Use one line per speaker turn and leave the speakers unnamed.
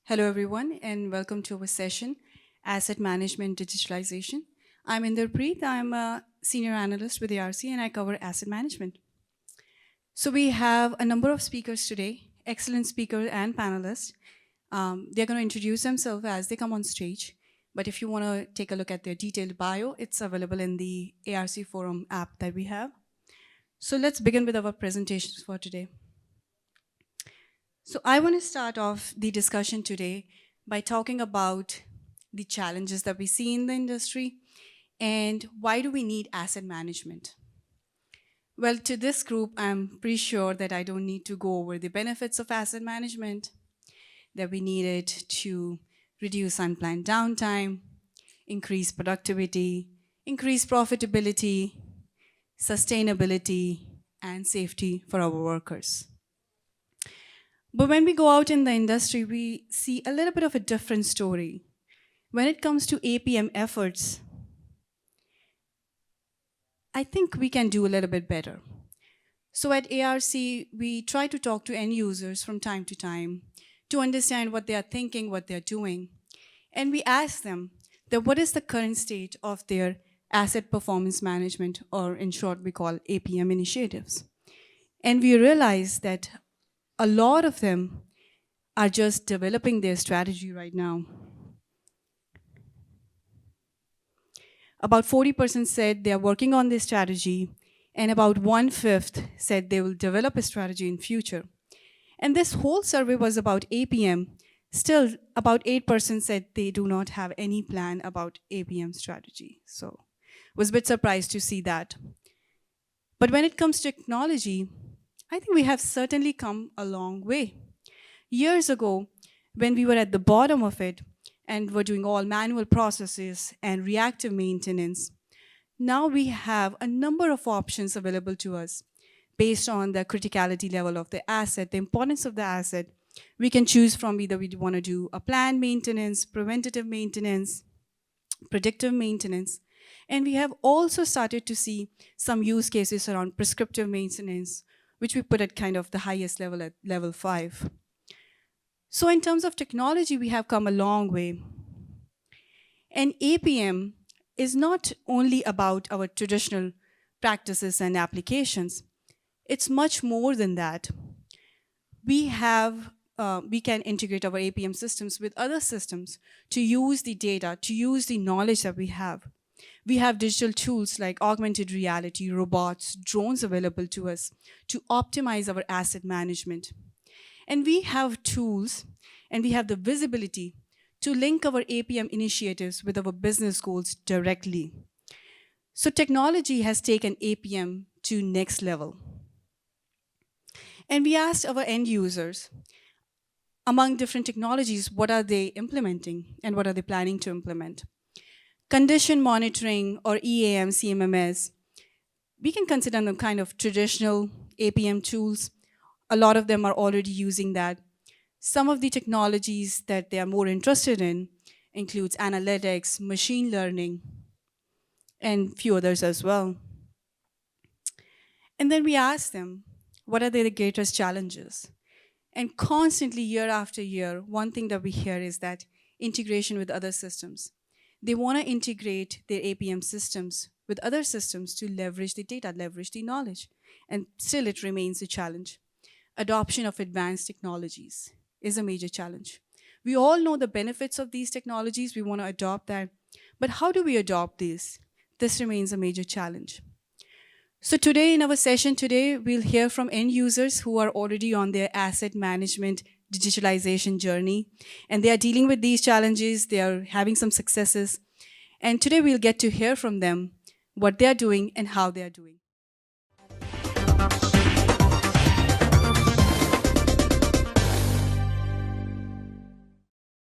Hello, everyone, and welcome to our session, Asset Management Digitalization. I'm Inderpreet. I'm a senior analyst with ARC, and I cover asset management. So we have a number of speakers today, excellent speakers and panelists. They're going to introduce themselves as they come on stage. But if you want to take a look at their detailed bio, it's available in the ARC Forum app that we have. So let's begin with our presentations for today. So I want to start off the discussion today by talking about the challenges that we see in the industry and why do we need asset management. Well, to this group, I'm pretty sure that I don't need to go over the benefits of asset management, that we need it to reduce unplanned downtime, increase productivity, increase profitability, sustainability, and safety for our workers. But when we go out in the industry, we see a little bit of a different story. When it comes to APM efforts, I think we can do a little bit better. So at ARC, we try to talk to end users from time to time to understand what they are thinking, what they're doing. And we ask them that what is the current state of their asset performance management, or in short, we call APM initiatives. And we realize that a lot of them are just developing their strategy right now. About 40% said they are working on this strategy, and about 1/5 said they will develop a strategy in future. And this whole survey was about APM. Still, about 8% said they do not have any plan about APM strategy. So was a bit surprised to see that. But when it comes to technology, I think we have certainly come a long way. Years ago, when we were at the bottom of it and were doing all manual processes and reactive maintenance, now we have a number of options available to us based on the criticality level of the asset, the importance of the asset. We can choose from either we want to do a planned maintenance, preventative maintenance, predictive maintenance. And we have also started to see some use cases around prescriptive maintenance, which we put at kind of the highest level at level 5. So in terms of technology, we have come a long way. And APM is not only about our traditional practices and applications. It's much more than that. We can integrate our APM systems with other systems to use the data, to use the knowledge that we have. We have digital tools like augmented reality, robots, drones available to us to optimize our asset management. And we have tools and we have the visibility to link our APM initiatives with our business goals directly. So technology has taken APM to next level. And we asked our end users, among different technologies, what are they implementing and what are they planning to implement? Condition monitoring, or EAM, CMMS, we can consider them kind of traditional APM tools. A lot of them are already using that. Some of the technologies that they are more interested in includes analytics, machine learning, and few others as well. And then we ask them, what are their greatest challenges? And constantly, year after year, one thing that we hear is that integration with other systems. They want to integrate their APM systems with other systems to leverage the data, leverage the knowledge. And still, it remains a challenge. Adoption of advanced technologies is a major challenge. We all know the benefits of these technologies. We want to adopt that. But how do we adopt these? This remains a major challenge. So today, in our session today, we'll hear from end users who are already on their asset management digitalization journey. And they are dealing with these challenges. They are having some successes. And today, we'll get to hear from them what they're doing and how they're doing.